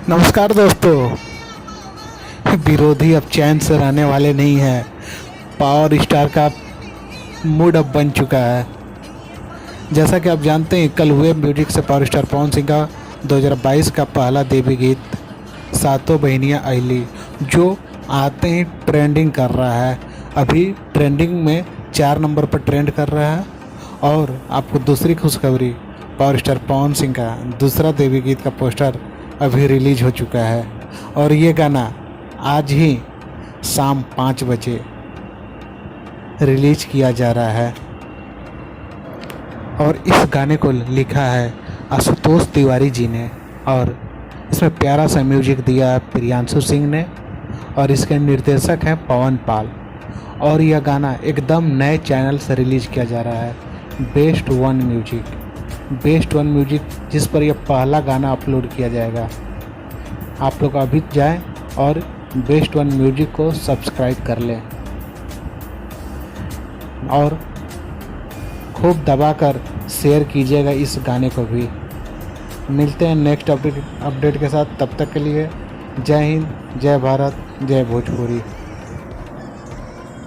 नमस्कार दोस्तों। विरोधी अब चैन से रहने वाले नहीं हैं। पावर स्टार का मूड अब बन चुका है। जैसा कि आप जानते हैं, कल हुए म्यूजिक से पावर स्टार पवन सिंह का 2022 का पहला देवी गीत सातों बहनियाँ आईली, जो आते ही ट्रेंडिंग कर रहा है। अभी ट्रेंडिंग में 4 नंबर पर ट्रेंड कर रहा है। और आपको दूसरी खुशखबरी, पावर स्टार पवन सिंह का दूसरा देवी गीत का पोस्टर अभी रिलीज हो चुका है। और ये गाना आज ही शाम 5 बजे रिलीज किया जा रहा है। और इस गाने को लिखा है आशुतोष तिवारी जी ने, और इसमें प्यारा सा म्यूजिक दिया है प्रियांशु सिंह ने, और इसके निर्देशक हैं पवन पाल। और यह गाना एकदम नए चैनल से रिलीज किया जा रहा है, बेस्ट वन म्यूजिक, जिस पर यह पहला गाना अपलोड किया जाएगा। आप लोग अभी जाएं और बेस्ट वन म्यूजिक को सब्सक्राइब कर लें और खूब दबाकर शेयर कीजिएगा इस गाने को भी। मिलते हैं नेक्स्ट अपडेट के साथ। तब तक के लिए जय हिंद, जय भारत, जय भोजपुरी।